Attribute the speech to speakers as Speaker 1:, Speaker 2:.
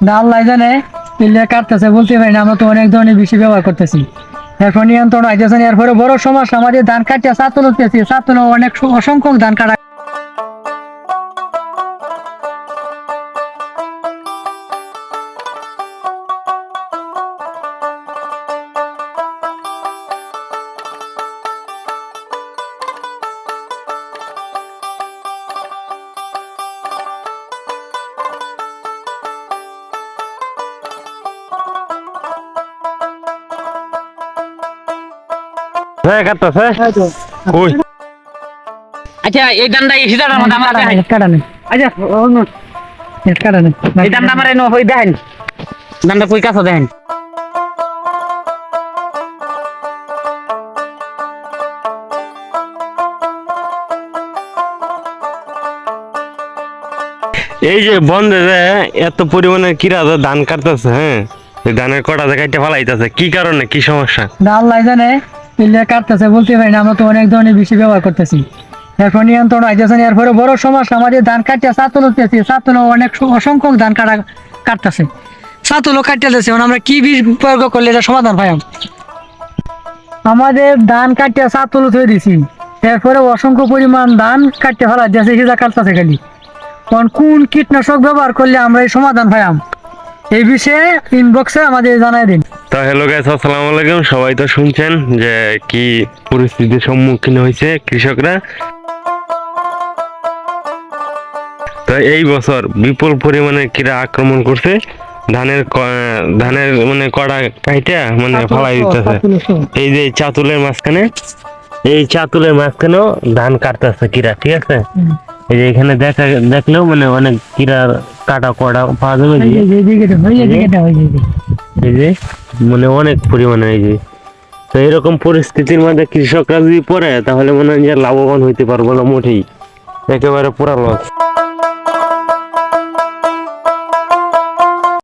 Speaker 1: আল্লাহ জানে পিলে কাটতেছে বলতে পারি না, আমরা তো অনেক ধরনের বেশি ব্যবহার করতেছি। এখন নিয়ন্ত্রণ আইতেছে না, এরপরে বড় সমস্যা আমাদের ধান কাটিয়ে চাতুল উঠতেছি, চাতুল অনেক অসংখ্য ধান কাটা।
Speaker 2: আচ্ছা এই দানটা এই সিটার মধ্যে আমার দেখেন
Speaker 1: কাটা নেই,
Speaker 2: আচ্ছা
Speaker 1: কাটা নেই।
Speaker 2: এই দানটা আমার এনে হই দেখেন দানটা কই কাছে দেখেন
Speaker 3: এই যে বন্ধে যে এত পরিমাণে কিরা ধান কাটতেছে, হ্যাঁ এই ধানের কটা জায়গায় ফালাইতেছে কি কারণে, কি সমস্যা?
Speaker 1: আল্লাহ জানে পিলে কাটতেছে বলতে পারি না, আমরা তো অনেক ধরনের বেশি ব্যবহার করতেছি। এখন নিয়ন্ত্রণ আইতেছে না, এরপরে বড় সমস্যা আমাদের ধান কাটিয়ে চাতুল উঠতেছি, চাতুল অনেক অসংখ্য ধান কাটতেছে, চাতুলও কাটতেছে। এখন আমরা কি বীজ প্রয়োগ করলে এটা সমাধান পাই? আমাদের ধান কাটিয়ে চাতুল উঠে দিছি, এরপরে অসংখ্য পরিমাণ ধান কাটতে ফেলা যাচ্ছে, সিজা কাটতেছে খালি। এখন কোন কীটনাশক ব্যবহার করলে আমরা এই সমাধান পাইম, এই বিষয়ে ইনবক্সে আমাদের জানাই দিন।
Speaker 3: তো হ্যালো গাইস, আসসালামু আলাইকুম। সবাই তো শুনছেন যে কি পরিস্থিতির সম্মুখীন হয়েছে কৃষকরা। তো এই বছর বিপুল পরিমাণে কিরা আক্রমণ করছে, ধানের মানে কড়া কাইটা মানে ফালাই দিতেছে। এই যে চাতুলের মাঝখানে, এই চাতুলের মাঝখানেও ধান কাটতেছে কিরা, ঠিক আছে? এই যে এখানে দেখলেও মানে অনেক কিরার কাটা কড়া পাওয়া যাবে, এই যে মানে অনেক পরিমাণে। এই যে তো এরকম পরিস্থিতির মধ্যে কৃষকরা যদি পড়ে তাহলে মনে হয় যে লাভবান হইতে পারবো না মোটেই, একেবারে পুরা লস।